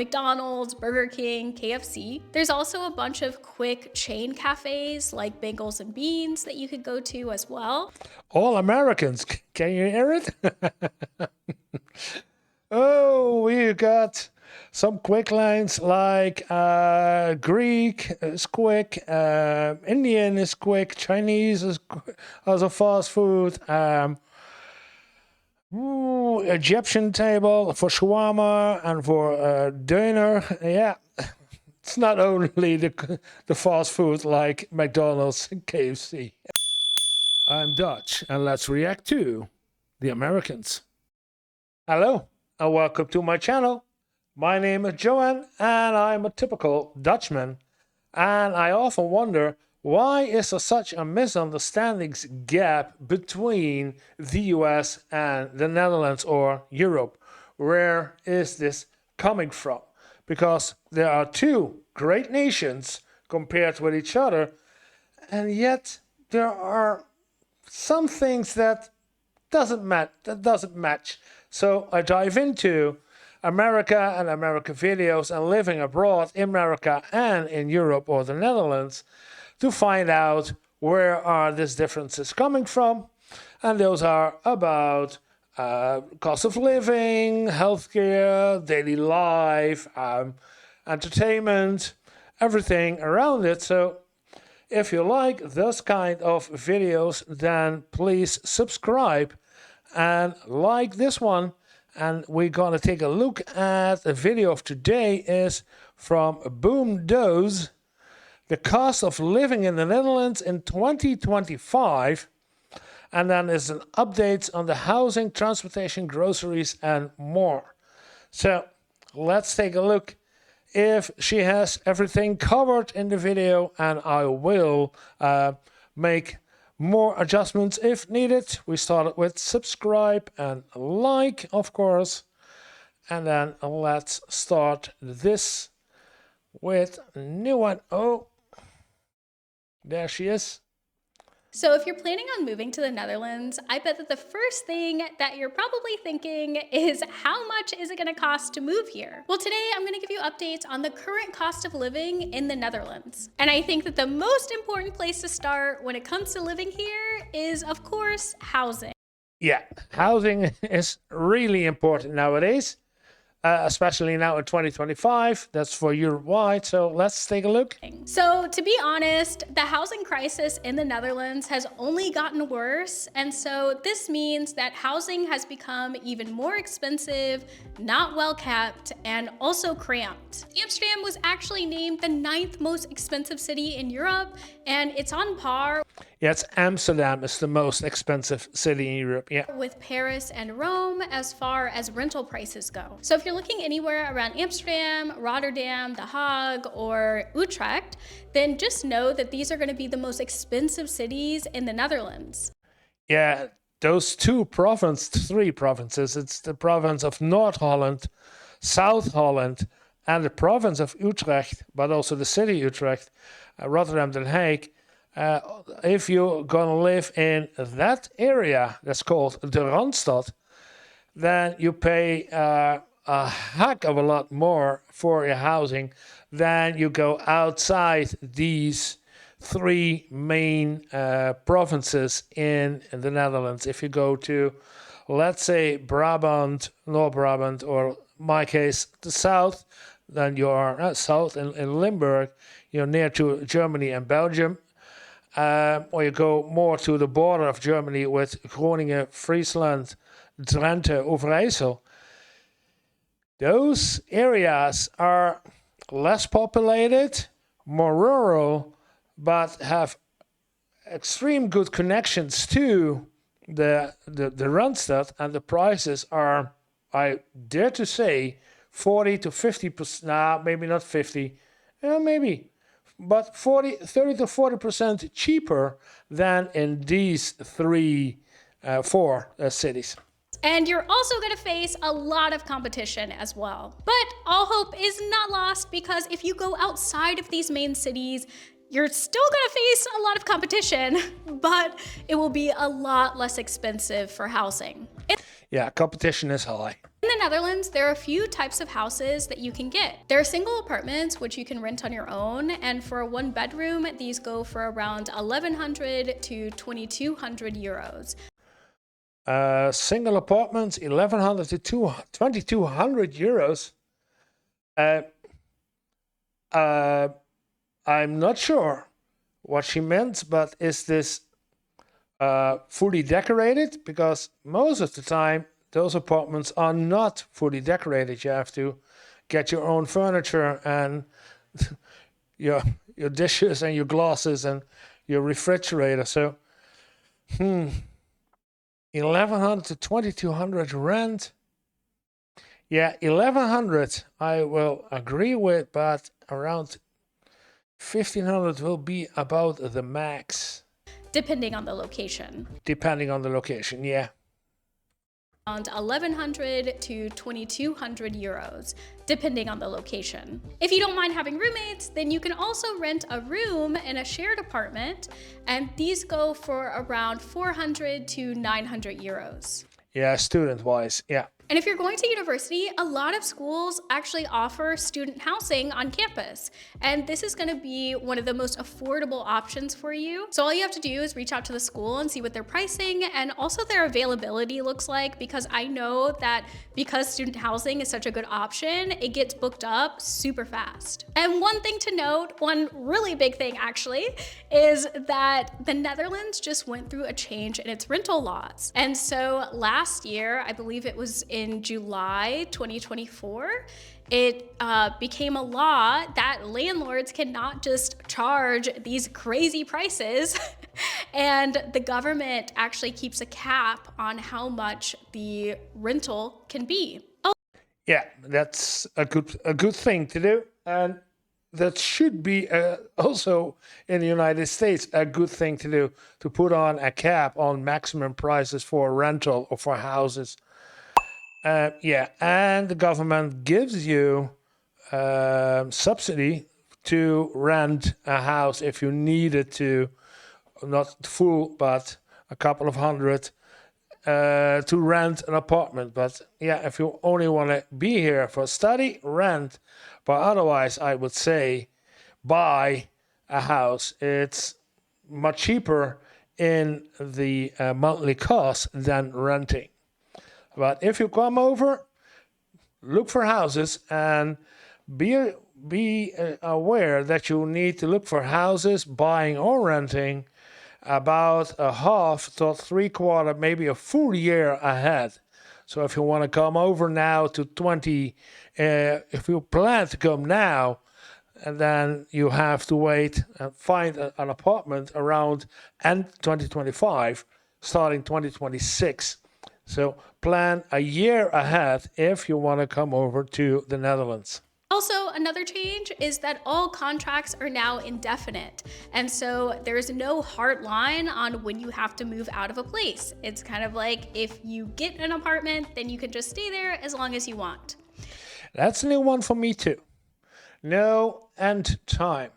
McDonald's, Burger King, KFC. There's also a bunch of quick chain cafes like Bagels and Beans that you could go to as well. All Americans, can you hear it? Oh, we got some quick lines like Greek is quick, Indian is quick, Chinese is also fast food. Egyptian table for shawarma and for döner. Yeah, it's not only the fast food like McDonald's and KFC. I'm Dutch, and let's react to the Americans. Hello, and welcome to my channel. My name is Joanne, and I'm a typical Dutchman. And I often wonder, why is there such a misunderstandings gap between the US and the Netherlands or Europe? Where is this coming from? Because there are two great nations compared with each other, and yet there are some things that doesn't match. So I dive into America and American videos and living abroad in America and in Europe or the Netherlands to find out where are these differences coming from. And those are about cost of living, healthcare, daily life, entertainment, everything around it. So if you like those kind of videos, then please subscribe and like this one. And we're gonna take a look at the video of today is from Boom Does, the cost of living in the Netherlands in 2025. And then there's an update on the housing, transportation, groceries, and more. So let's take a look if she has everything covered in the video, and I will make more adjustments if needed. We started with subscribe and like, of course. And then let's start this with a new one. Oh, there she is. So if you're planning on moving to the Netherlands, I bet that the first thing that you're probably thinking is, how much is it going to cost to move here? Well, today I'm going to give you updates on the current cost of living in the Netherlands. And I think that the most important place to start when it comes to living here is, of course, housing. Yeah, housing is really important nowadays. Especially now in 2025, that's for Europe-wide, so let's take a look. So to be honest, the housing crisis in the Netherlands has only gotten worse, and so this means that housing has become even more expensive, not well kept, and also cramped. Amsterdam was actually named the 9th most expensive city in Europe, and it's on par. Yes, Amsterdam is the most expensive city in Europe, yeah. With Paris and Rome as far as rental prices go. So if you're looking anywhere around Amsterdam, Rotterdam, The Hague, or Utrecht, then just know that these are going to be the most expensive cities in the Netherlands. Yeah, those three provinces, it's the province of North Holland, South Holland, and the province of Utrecht, but also the city Utrecht, Rotterdam, Den Haag. If you're gonna live in that area that's called the Randstad, then you pay a heck of a lot more for your housing than you go outside these three main provinces in the Netherlands. If you go to, let's say, Brabant, North Brabant, or in my case, the south, then you are south in Limburg, you're near to Germany and Belgium. Or you go more to the border of Germany with Groningen, Friesland, Drenthe, Overijssel. Those areas are less populated, more rural, but have extreme good connections to the Randstad, and the prices are, I dare to say, 40 to 50%, nah, maybe not 50, maybe, but 30 to 40% cheaper than in these four cities. And you're also going to face a lot of competition as well. But all hope is not lost, because if you go outside of these main cities, You're still gonna face a lot of competition, but it will be a lot less expensive for housing. Yeah, competition is high. In the Netherlands, there are a few types of houses that you can get. There are single apartments, which you can rent on your own, and for a one bedroom, these go for around 1,100 to 2,200 euros. Single apartments, 1,100 to 2,200 euros. I'm not sure what she meant, but is this fully decorated? Because most of the time, those apartments are not fully decorated. You have to get your own furniture and your dishes and your glasses and your refrigerator. So, 1,100 to 2,200 rent. Yeah, 1,100 I will agree with, but around 1,500 will be about the max. Depending on the location. Depending on the location, yeah. Around 1,100 to 2,200 euros, depending on the location. If you don't mind having roommates, then you can also rent a room in a shared apartment, and these go for around 400 to 900 euros. Yeah, student-wise, yeah. And if you're going to university, a lot of schools actually offer student housing on campus. And this is gonna be one of the most affordable options for you. So all you have to do is reach out to the school and see what their pricing and also their availability looks like, because I know that because student housing is such a good option, it gets booked up super fast. And one thing to note, one really big thing actually, is that the Netherlands just went through a change in its rental laws. And so last year, I believe it was in July 2024, it became a law that landlords cannot just charge these crazy prices and the government actually keeps a cap on how much the rental can be. Yeah, that's a good thing to do, and that should be also in the United States a good thing to do, to put on a cap on maximum prices for rental or for houses. Yeah, and the government gives you subsidy to rent a house if you needed to, not full, but a couple of hundred to rent an apartment. But yeah, if you only want to be here for study, rent. But otherwise, I would say buy a house. It's much cheaper in the monthly cost than renting. But if you come over, look for houses and be aware that you need to look for houses, buying or renting, about a half to 3/4, maybe a full year ahead. So if you want to come over now to if you plan to come now, and then you have to wait and find an apartment around end 2025, starting 2026. So plan a year ahead if you want to come over to the Netherlands. Also, another change is that all contracts are now indefinite. And so there's no hard line on when you have to move out of a place. It's kind of like if you get an apartment, then you can just stay there as long as you want. That's a new one for me too. No end time.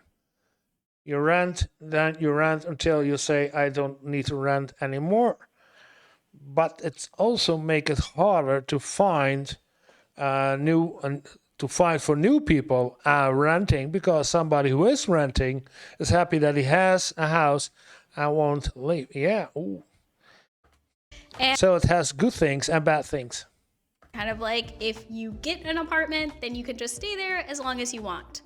You rent, then you rent until you say, I don't need to rent anymore. But it's also make it harder to find for new people renting, because somebody who is renting is happy that he has a house and won't leave. Yeah. Ooh. So it has good things and bad things. Kind of like if you get an apartment, then you can just stay there as long as you want.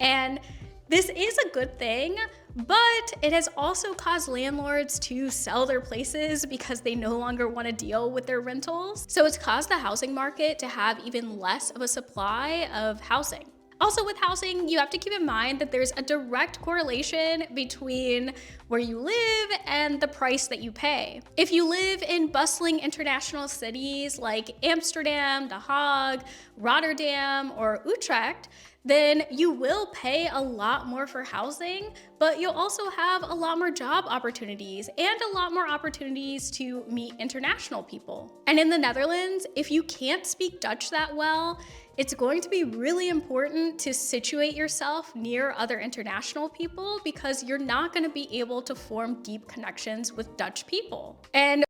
And this is a good thing, but it has also caused landlords to sell their places because they no longer want to deal with their rentals. So it's caused the housing market to have even less of a supply of housing. Also with housing, you have to keep in mind that there's a direct correlation between where you live and the price that you pay. If you live in bustling international cities like Amsterdam, The Hague, Rotterdam, or Utrecht, then you will pay a lot more for housing, but you'll also have a lot more job opportunities and a lot more opportunities to meet international people. And in the Netherlands, if you can't speak Dutch that well, it's going to be really important to situate yourself near other international people because you're not going to be able to form deep connections with Dutch people. And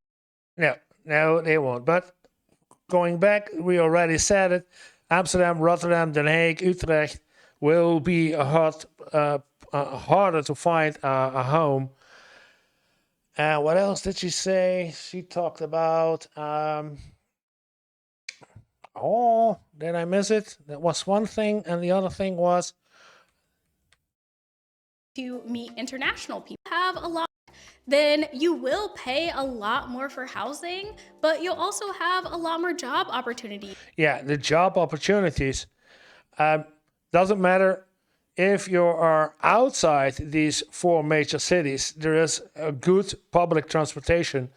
No, no, they won't. But going back, we already said it. Amsterdam, Rotterdam, Den Haag, Utrecht will be harder to find a home. What else did she say? She talked about. Oh, did I miss it? That was one thing, and the other thing was to meet international people. Have a lot, then you will pay a lot more for housing, but you'll also have a lot more job opportunities. yeah, the job opportunities. Doesn't matter if you are outside these four major cities, there is a good public transportation.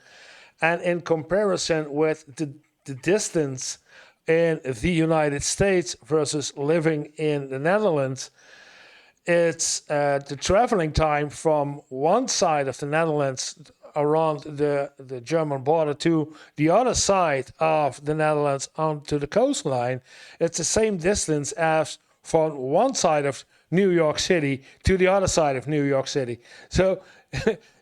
And in comparison with the distance in the United States versus living in the Netherlands, it's the traveling time from one side of the Netherlands around the German border to the other side of the Netherlands onto the coastline. It's the same distance as from one side of New York City to the other side of New York City. So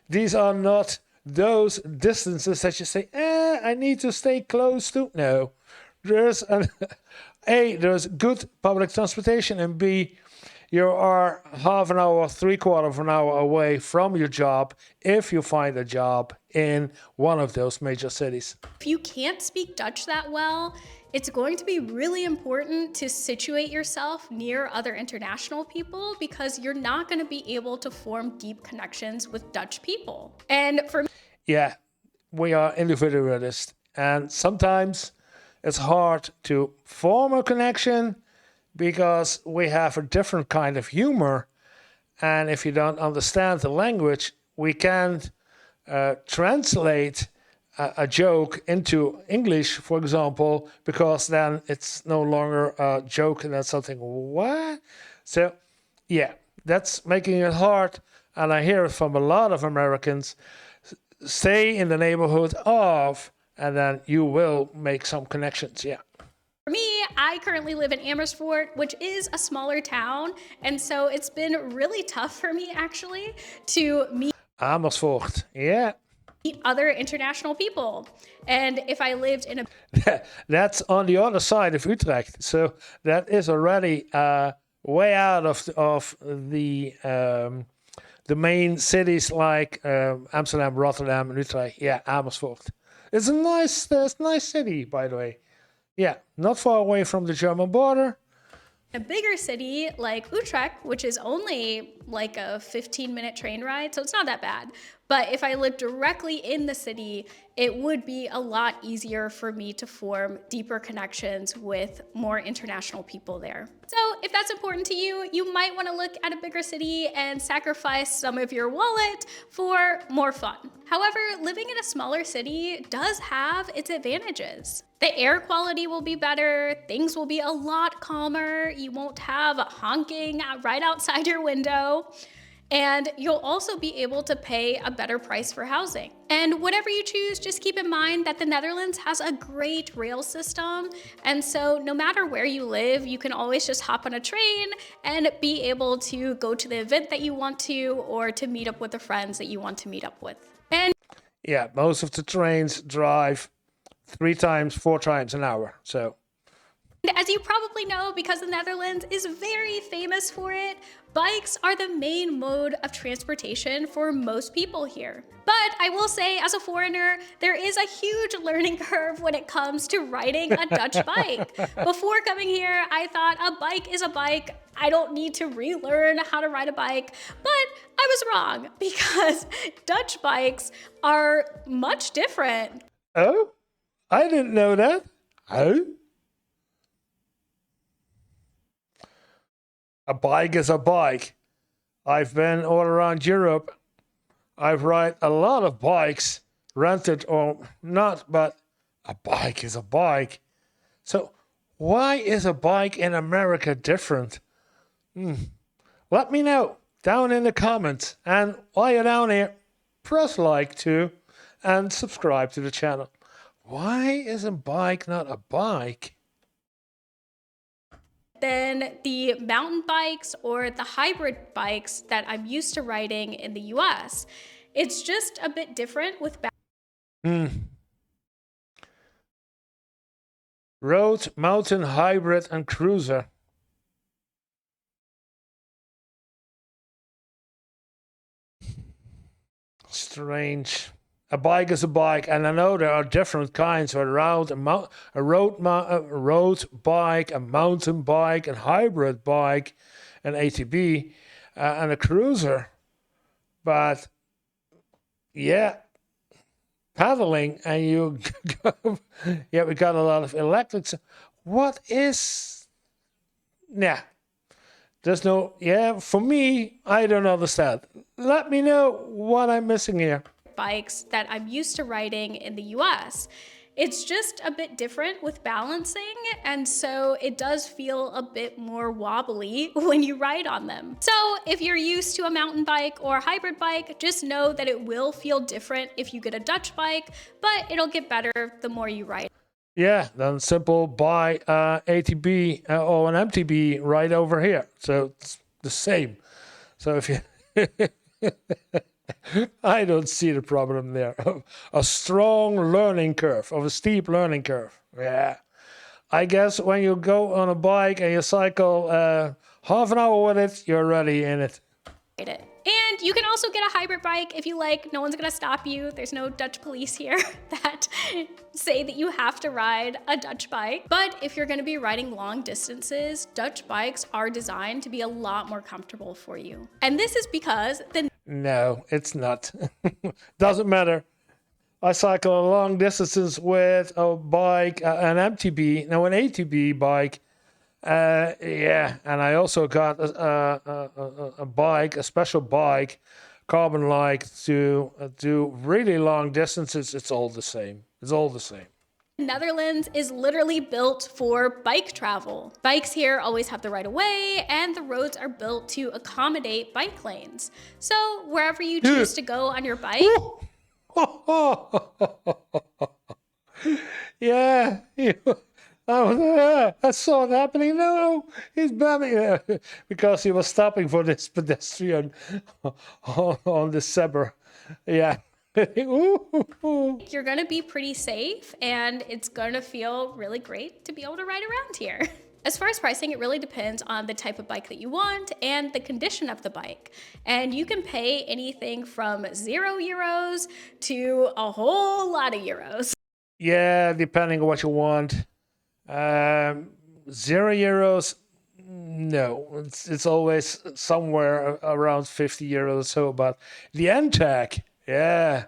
these are not those distances that you say, I need to stay close to. No, there's there's good public transportation, and B, you are half an hour, three-quarter of an hour away from your job if you find a job in one of those major cities. If you can't speak Dutch that well, it's going to be really important to situate yourself near other international people because you're not going to be able to form deep connections with Dutch people. And for me, yeah, we are individualists, and sometimes it's hard to form a connection because we have a different kind of humor. And if you don't understand the language, we can't translate a joke into English, for example, because then it's no longer a joke and that's something, what? So, yeah, that's making it hard. And I hear it from a lot of Americans. Stay in the neighborhood of, and then you will make some connections, yeah. for me, I currently live in Amersfoort, which is a smaller town. And so it's been really tough for me actually to meet Amersfoort, yeah. other international people. And if I lived in a That's on the other side of Utrecht. So that is already way out of the main cities like Amsterdam, Rotterdam, and Utrecht. Yeah, Amersfoort. It's a nice city, by the way. Yeah, not far away from the German border. a bigger city like Utrecht, which is only like a 15-minute train ride, so it's not that bad. But if I lived directly in the city, it would be a lot easier for me to form deeper connections with more international people there. So if that's important to you, you might want to look at a bigger city and sacrifice some of your wallet for more fun. However, living in a smaller city does have its advantages. The air quality will be better, things will be a lot calmer, you won't have honking right outside your window, and you'll also be able to pay a better price for housing. And whatever you choose, just keep in mind that the Netherlands has a great rail system, and so no matter where you live, you can always just hop on a train and be able to go to the event that you want to, or to meet up with the friends that you want to meet up with. And yeah, most of the trains drive 3 times, 4 times an hour. So as you probably know, because the Netherlands is very famous for it, bikes are the main mode of transportation for most people here. But I will say, as a foreigner, there is a huge learning curve when it comes to riding a Dutch bike. Before coming here, I thought a bike is a bike. I don't need to relearn how to ride a bike. But I was wrong, because Dutch bikes are much different. oh, I didn't know that. Oh, a bike is a bike. I've been all around Europe. I've ride a lot of bikes, rented or not, but a bike is a bike. So why is a bike in America different? Let me know down in the comments. And while you're down here, press like too and subscribe to the channel. Why is a bike not a bike? than the mountain bikes or the hybrid bikes that I'm used to riding in the US. It's just a bit different with Road, mountain, hybrid, and cruiser. Strange. A bike is a bike, and I know there are different kinds around a road bike, a mountain bike, a hybrid bike, an ATB, and a cruiser. But yeah, paddling, and you go, yeah, we got a lot of electrics. What is? Yeah, there's no. Yeah, for me, I don't understand. Let me know what I'm missing here. bikes that I'm used to riding in the US. It's just a bit different with balancing, and so it does feel a bit more wobbly when you ride on them. So if you're used to a mountain bike or a hybrid bike, just know that it will feel different if you get a Dutch bike, but it'll get better the more you ride. Yeah, then simple buy ATB or an MTB right over here. So it's the same. So if you, I don't see the problem there. A strong learning curve, of a steep learning curve. Yeah. I guess when you go on a bike and you cycle half an hour with it, you're already in it. And you can also get a hybrid bike if you like. No one's gonna stop you. There's no Dutch police here that say that you have to ride a Dutch bike. But if you're gonna be riding long distances, Dutch bikes are designed to be a lot more comfortable for you. And this is because the No, it's not. Doesn't matter. I cycle long distances with a bike, an MTB, no, an ATB bike. Yeah, and I also got a bike, a special bike, carbon like to do really long distances. It's all the same. It's all the same. Netherlands is literally built for bike travel. Bikes here always have the right of way, and the roads are built to accommodate bike lanes. So wherever you choose to go on your bike, yeah, I saw it happening. No, he's bamming because he was stopping for this pedestrian on the zebra. Yeah. you're gonna be pretty safe, and it's gonna feel really great to be able to ride around here. As far as pricing, it really depends on the type of bike that you want and the condition of the bike. And you can pay anything from €0 to a whole lot of euros. Yeah, depending on what you want. €0. No, it's always somewhere around €50 or so. But the NTAC, yeah,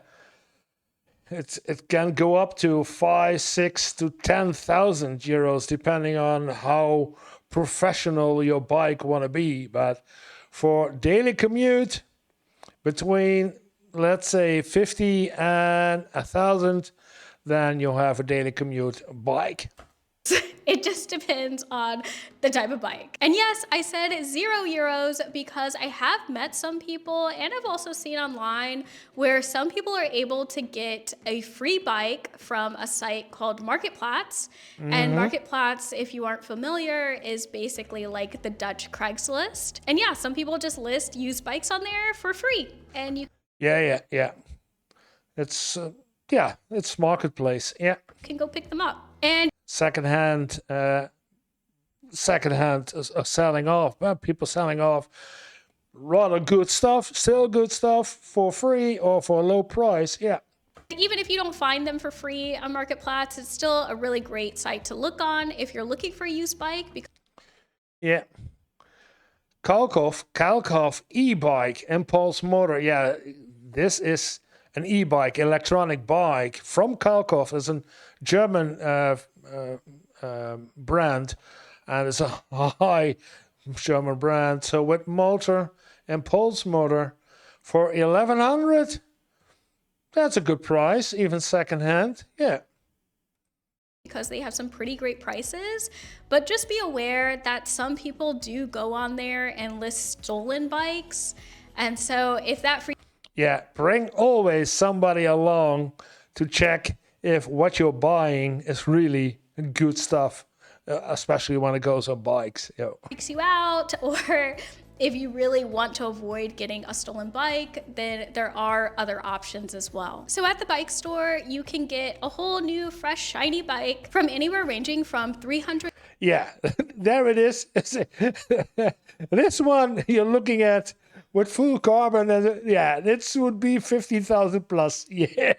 it can go up to 5, 6 to 10,000 euros depending on how professional your bike want to be. But for daily commute between, let's say, 50 and 1,000, then you'll have a daily commute bike. It just depends on the type of bike. And yes, I said €0 because I have met some people, and I've also seen online where some people are able to get a free bike from a site called Marketplaats. And Marketplaats, if you aren't familiar, is basically like the Dutch Craigslist. And yeah, some people just list used bikes on there for free. And you Yeah. It's it's marketplace. Yeah. can go pick them up. And Secondhand selling off. People selling off rather good stuff, still good stuff for free or for a low price. Yeah. even if you don't find them for free on Marketplaats, it's still a really great site to look on if you're looking for a used bike. Yeah. Kalkhoff e-bike, impulse motor. Yeah, this is an e-bike, electronic bike from Kalkhoff. It's a German brand, and it's a high German brand. So with motor, impulse motor, for 1,100, that's a good price, even secondhand. Yeah. Because they have some pretty great prices, but just be aware that some people do go on there and list stolen bikes. And so if that Yeah, bring always somebody along to check if what you're buying is really good stuff. especially when it goes on bikes. Freaks you out, or if you really want to avoid getting a stolen bike, then there are other options as well. So at the bike store, you can get a whole new, fresh, shiny bike from anywhere ranging from 300. Yeah, there it is. This one you're looking at with full carbon, yeah, this would be 50,000 plus. Yeah,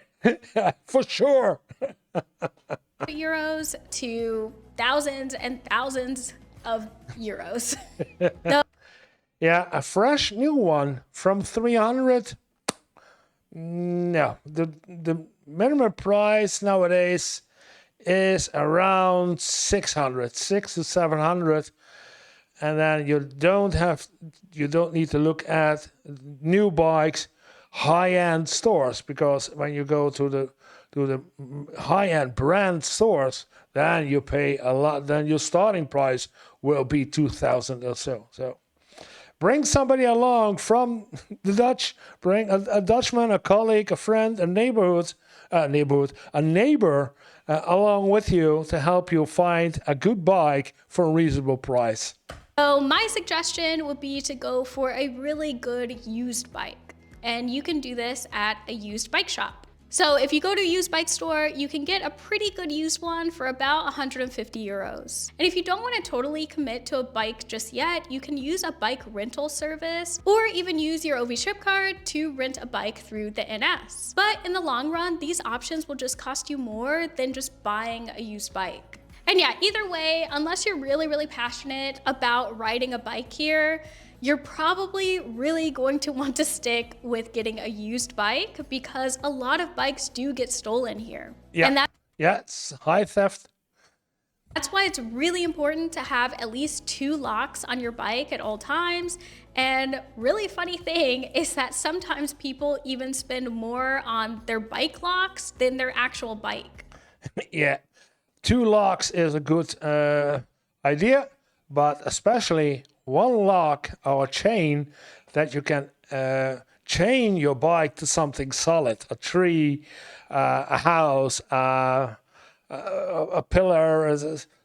for sure. euros to thousands and thousands of euros. Yeah, a fresh new one from 300. No, the minimum price nowadays is around 600, 6 to 700, and then you don't need to look at new bikes, high-end stores, because when you go to the high-end brand stores, then you pay a lot. Then your starting price will be 2,000 or so. So bring somebody along from the Dutch. Bring a Dutchman, a colleague, a friend, a neighbor along with you to help you find a good bike for a reasonable price. So my suggestion would be to go for a really good used bike. And you can do this at a used bike shop. So if you go to a used bike store, you can get a pretty good used one for about 150 euros. And if you don't want to totally commit to a bike just yet, you can use a bike rental service or even use your OV Ship card to rent a bike through the NS. But in the long run, these options will just cost you more than just buying a used bike. And yeah, either way, unless you're really, really passionate about riding a bike here, you're probably really going to want to stick with getting a used bike because a lot of bikes do get stolen here. Yeah, And it's high theft. that's why it's really important to have at least 2 locks on your bike at all times. And really funny thing is that sometimes people even spend more on their bike locks than their actual bike. Yeah, 2 locks is a good idea, but especially 1 lock or chain that you can chain your bike to something solid, a tree, a house, a pillar,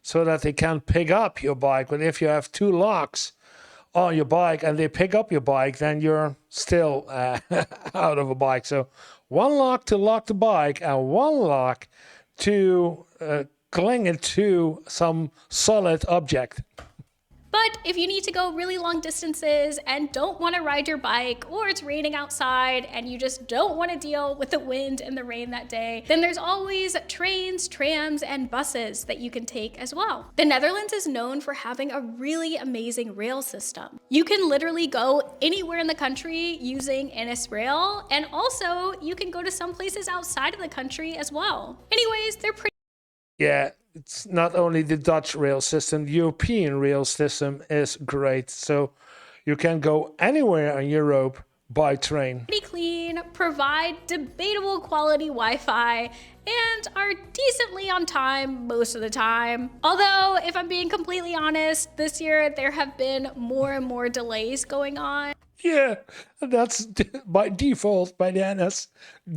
so that they can pick up your bike. But if you have 2 locks on your bike and they pick up your bike, then you're still out of a bike. So 1 lock to lock the bike and 1 lock to cling it to some solid object. But if you need to go really long distances and don't want to ride your bike, or it's raining outside and you just don't want to deal with the wind and the rain that day, then there's always trains, trams, and buses that you can take as well. The Netherlands is known for having a really amazing rail system. You can literally go anywhere in the country using NS Rail, and also you can go to some places outside of the country as well. Anyways, they're pretty. Yeah, it's not only the Dutch rail system, the European rail system is great. So you can go anywhere in Europe by train. Pretty clean, provide debatable quality Wi-Fi, and are decently on time most of the time. Although, if I'm being completely honest, this year there have been more and more delays going on. Yeah, that's by default by the NS.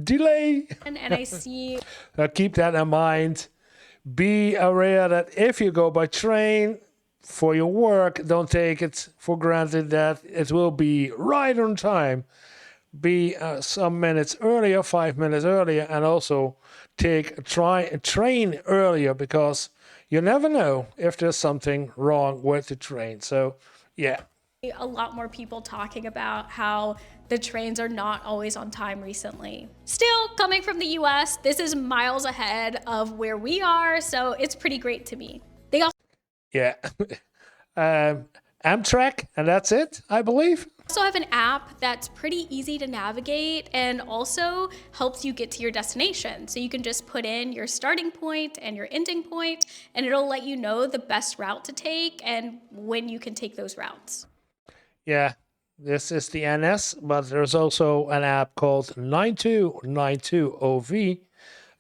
Delay. And I see. Keep that in mind. Be aware that if you go by train for your work, don't take it for granted that it will be right on time. Be some minutes earlier, 5 minutes earlier, and also take a train earlier, because you never know if there's something wrong with the train. So, yeah. A lot more people talking about how the trains are not always on time recently. Still, coming from the US, this is miles ahead of where we are, so it's pretty great to me. They Yeah. Amtrak, and that's it, I believe. also have an app that's pretty easy to navigate and also helps you get to your destination. So you can just put in your starting point and your ending point, and it'll let you know the best route to take and when you can take those routes. Yeah, this is the NS, but there's also an app called 9292OV,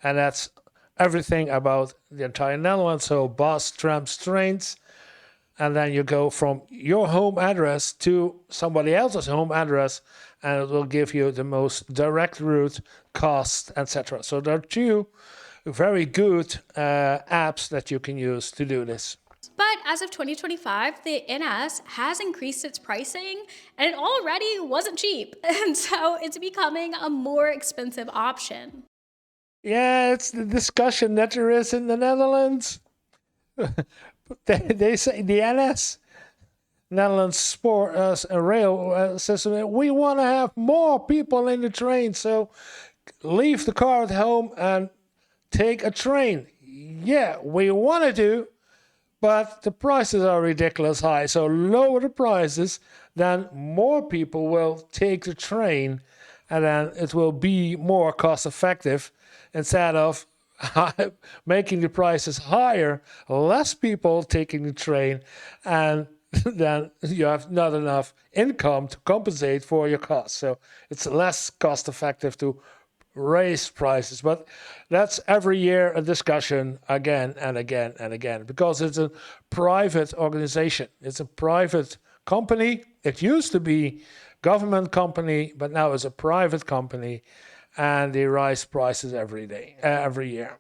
and that's everything about the entire Netherlands. So bus, trams, trains, and then you go from your home address to somebody else's home address, and it will give you the most direct route, cost, etc. So there are 2 very good apps that you can use to do this. But as of 2025, the NS has increased its pricing and it already wasn't cheap. And so it's becoming a more expensive option. Yeah, it's the discussion that there is in the Netherlands. They say the NS, Netherlands Sport Rail System, we want to have more people in the train, so leave the car at home and take a train. Yeah, we want to do, but the prices are ridiculous high. So lower the prices, then more people will take the train, and then it will be more cost effective instead of making the prices higher, less people taking the train, and then you have not enough income to compensate for your costs. So it's less cost effective to raise prices. But that's every year a discussion again and again and again, because it's a private organization. It's a private company. It used to be government company, but now it's a private company, and they raise prices every year.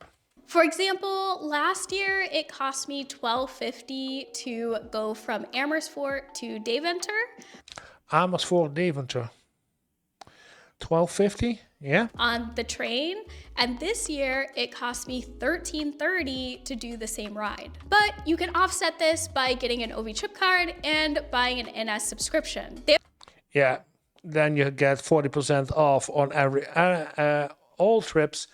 For example, last year it cost me $12.50 to go from Amersfoort to Deventer Amersfoort Deventer, 12.50. Yeah. on the train, and this year it cost me $13.30 to do the same ride. But you can offset this by getting an OV chip card and buying an NS subscription. Yeah. Then you get 40% off on every all trips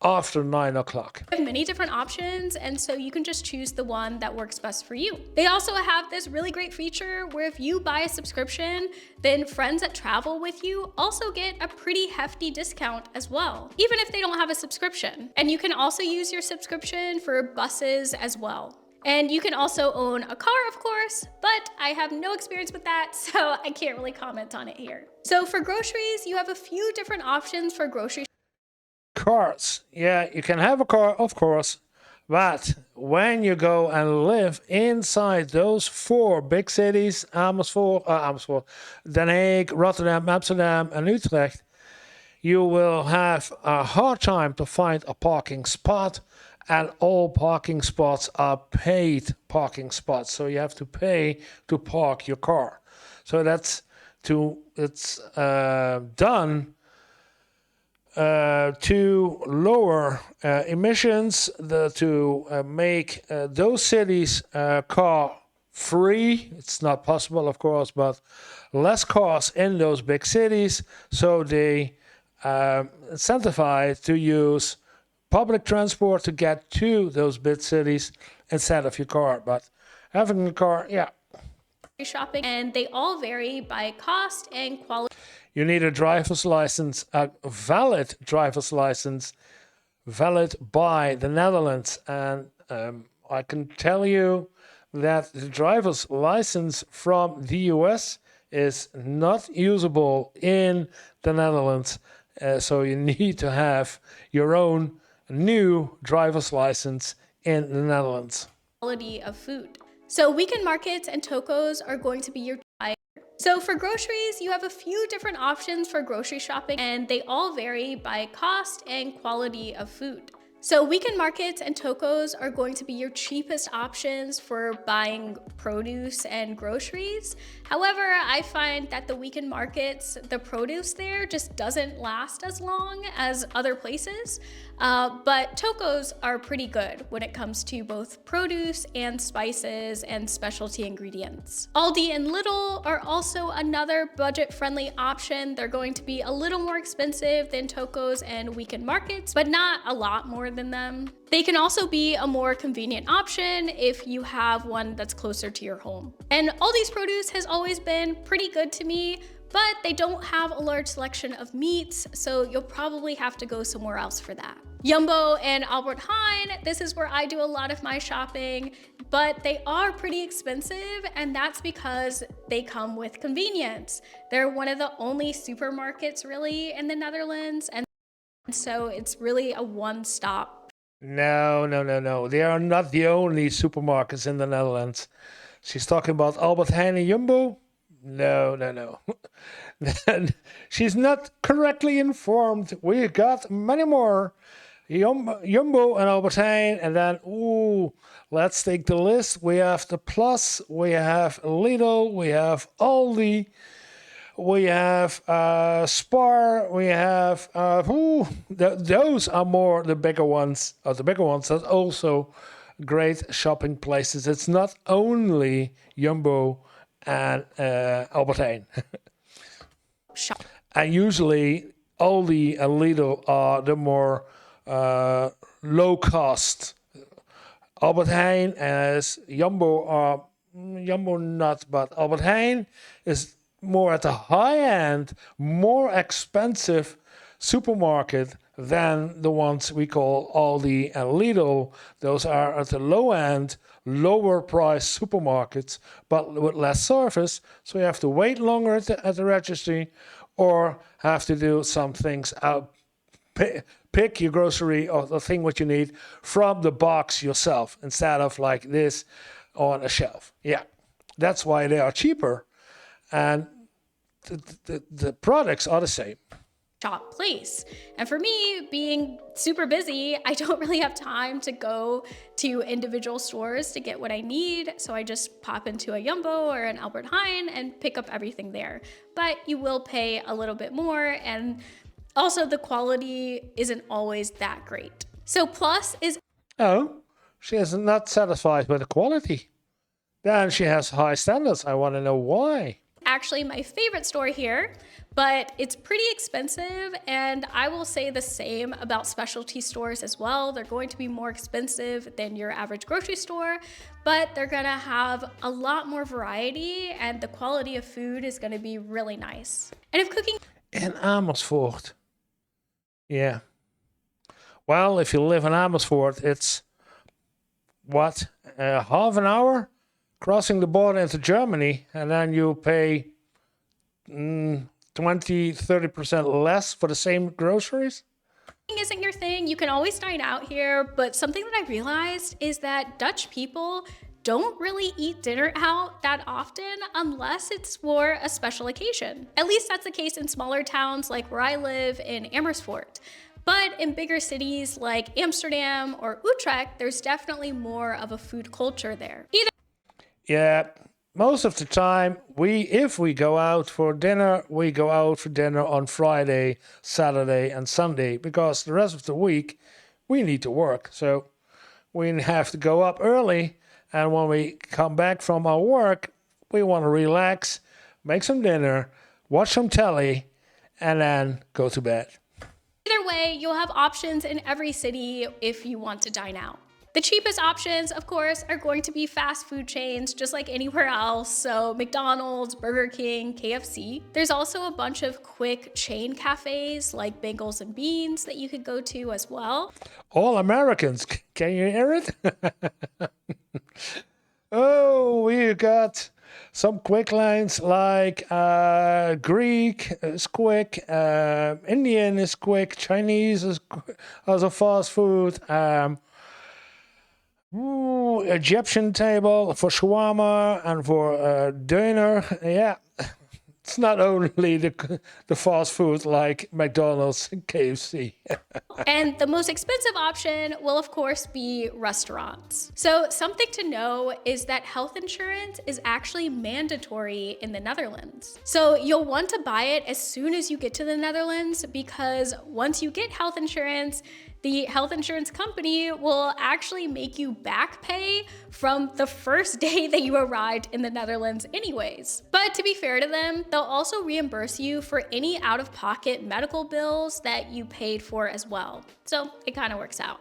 after 9 o'clock. They have many different options, and so you can just choose the one that works best for you. They also have this really great feature where if you buy a subscription, then friends that travel with you also get a pretty hefty discount as well, even if they don't have a subscription. And you can also use your subscription for buses as well. And you can also own a car, of course, but I have no experience with that, so I can't really comment on it here. So for groceries, you have a few different options for grocery. Cars. Yeah, you can have a car, of course, but when you go and live inside those four big cities, Amersfoort, Den Haag, Rotterdam, Amsterdam, and Utrecht, you will have a hard time to find a parking spot, and all parking spots are paid parking spots. So you have to pay to park your car. So it's done to lower emissions, to make those cities car free. It's not possible, of course, but less cars in those big cities, so they incentivize to use public transport to get to those big cities instead of your car. But having a car, yeah. Shopping, and they all vary by cost and quality. You need a driver's license, a valid driver's license, valid by the Netherlands. And I can tell you that the driver's license from the US is not usable in the Netherlands. So you need to have your own new driver's license in the Netherlands. Quality of food. So weekend markets and tocos are going to be your type. So for groceries, you have a few different options for grocery shopping, and they all vary by cost and quality of food. So weekend markets and tocos are going to be your cheapest options for buying produce and groceries. However, I find that the weekend markets, the produce there just doesn't last as long as other places. But tocos are pretty good when it comes to both produce and spices and specialty ingredients. Aldi and Lidl are also another budget-friendly option. They're going to be a little more expensive than tocos and weekend markets, but not a lot more than them. They can also be a more convenient option if you have one that's closer to your home. And Aldi's produce has always been pretty good to me, but they don't have a large selection of meats, so you'll probably have to go somewhere else for that. Jumbo and Albert Heijn, this is where I do a lot of my shopping, but they are pretty expensive, and that's because they come with convenience. They're one of the only supermarkets really in the Netherlands, and so it's really a one-stop. No. They are not the only supermarkets in the Netherlands. She's talking about Albert Heijn and Jumbo? No. She's not correctly informed. We got many more. Jumbo and Albert Heijn, and then, ooh, let's take the list. We have the Plus, we have Lidl, we have Aldi, we have Spar, we have, those are more the bigger ones. The bigger ones are also great shopping places. It's not only Jumbo and Albert Heijn. And usually Aldi and Lidl are the more low cost. Albert Heijn as Jumbo are Jumbo not, but Albert Heijn is more at the high end, more expensive supermarket than the ones we call Aldi and Lidl. Those are at the low end, lower price supermarkets, but with less service. So you have to wait longer at the registry, or have to do some things out. Pick your grocery or the thing what you need from the box yourself instead of like this on a shelf. Yeah, that's why they are cheaper, and the products are the same. Shop place. And for me, being super busy, I don't really have time to go to individual stores to get what I need. So I just pop into a Jumbo or an Albert Heijn and pick up everything there. But you will pay a little bit more, and also the quality isn't always that great. So Plus is Oh, she is not satisfied with the quality. Then she has high standards. I want to know why. actually my favorite store here, but it's pretty expensive, and I will say the same about specialty stores as well. They're going to be more expensive than your average grocery store, but they're gonna have a lot more variety, and the quality of food is gonna be really nice. And if cooking In Amersfoort. Yeah. Well, if you live in Amersfoort, it's what, half an hour crossing the border into Germany, and then you pay 20-30% less for the same groceries. isn't your thing, you can always dine out here, but something that I realized is that Dutch people don't really eat dinner out that often unless it's for a special occasion. At least that's the case in smaller towns like where I live in Amersfoort. But in bigger cities like Amsterdam or Utrecht, there's definitely more of a food culture there. Yeah, most of the time, if we go out for dinner, we go out for dinner on Friday, Saturday, and Sunday, because the rest of the week we need to work. So we have to go up early, and when we come back from our work, we want to relax, make some dinner, watch some telly, and then go to bed. Either way, you'll have options in every city if you want to dine out. The cheapest options, of course, are going to be fast food chains, just like anywhere else. So McDonald's, Burger King, KFC. There's also a bunch of quick chain cafes like Bagels and Beans that you could go to as well. All Americans, can you hear it? Oh, we got some quick lines like Greek is quick, Indian is quick, Chinese is also fast food. Egyptian table for shawarma and for döner. Yeah, it's not only the fast food like McDonald's and KFC. And the most expensive option will, of course, be restaurants. So something to know is that health insurance is actually mandatory in the Netherlands. So you'll want to buy it as soon as you get to the Netherlands, because once you get health insurance, the health insurance company will actually make you back pay from the first day that you arrived in the Netherlands anyways. But to be fair to them, they'll also reimburse you for any out-of-pocket medical bills that you paid for as well. So it kind of works out.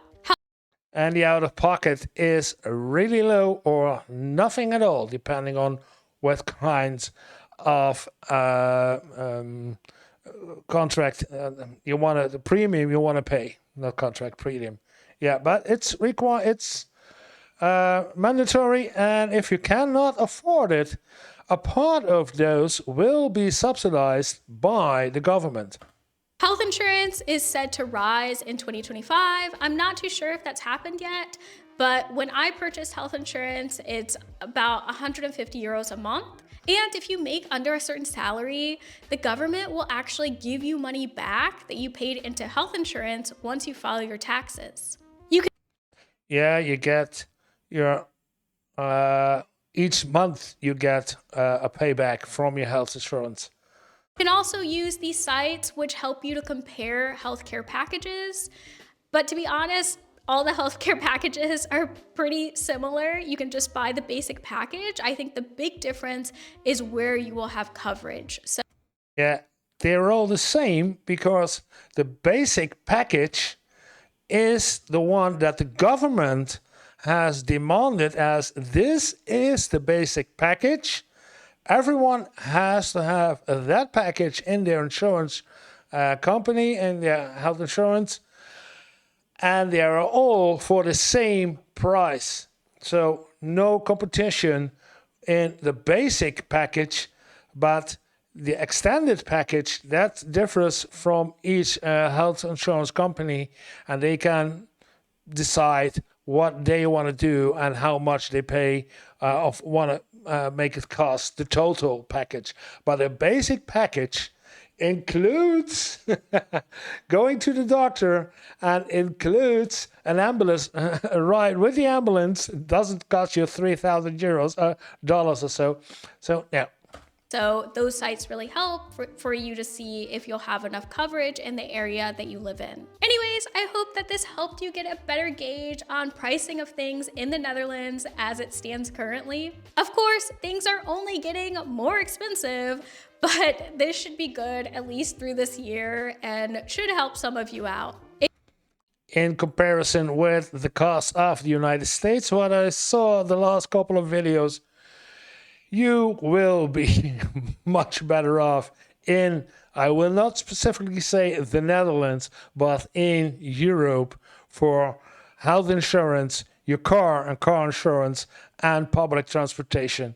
And the out-of-pocket is really low or nothing at all, depending on what kinds of contract you want the premium you want to pay. Not contract, premium. Yeah, but it's mandatory, and if you cannot afford it, a part of those will be subsidized by the government. Health insurance is said to rise in 2025. I'm not too sure if that's happened yet, but when I purchased health insurance, it's about 150 euros a month. And if you make under a certain salary, the government will actually give you money back that you paid into health insurance once you file your taxes. You Yeah, you get your each month you get a payback from your health insurance. can also use these sites which help you to compare healthcare packages. But to be honest, all the healthcare packages are pretty similar. You can just buy the basic package. I think the big difference is where you will have coverage. So Yeah, they're all the same because the basic package is the one that the government has demanded as this is the basic package. Everyone has to have that package in their insurance company and their health insurance, and they are all for the same price. So no competition in the basic package, but the extended package that differs from each health insurance company, and they can decide what they want to do and how much they pay of want to make it cost the total package. But a basic package includes going to the doctor and includes an ambulance ride with the ambulance. It doesn't cost you 3,000 euros dollars or so. So yeah. So those sites really help for you to see if you'll have enough coverage in the area that you live in. Anyways, I hope that this helped you get a better gauge on pricing of things in the Netherlands as it stands currently. Of course, things are only getting more expensive, but this should be good at least through this year and should help some of you out. In comparison with the cost of the United States, what I saw the last couple of videos, you will be much better off in, I will not specifically say the Netherlands, but in Europe for health insurance, your car and car insurance, and public transportation.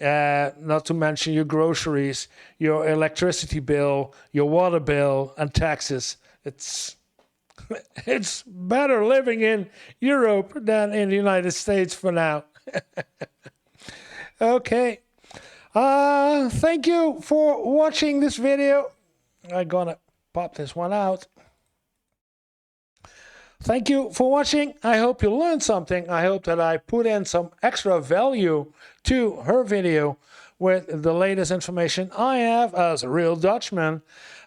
Not to mention your groceries, your electricity bill, your water bill, and taxes. It's better living in Europe than in the United States for now. Okay. Thank you for watching this video. I'm gonna pop this one out. Thank you for watching. I hope you learned something. I hope that I put in some extra value to her video with the latest information I have as a real Dutchman.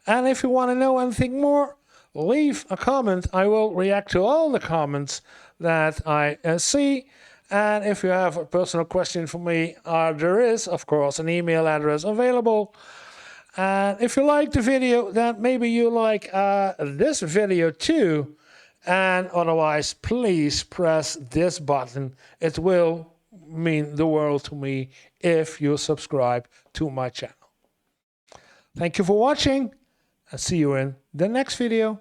And if you want to know anything more, leave a comment. I will react to all the comments that I see. And if you have a personal question for me, there is, of course, an email address available. And if you like the video, then maybe you like this video too. And otherwise, please press this button. It will mean the world to me if you subscribe to my channel. Thank you for watching, and see you in the next video.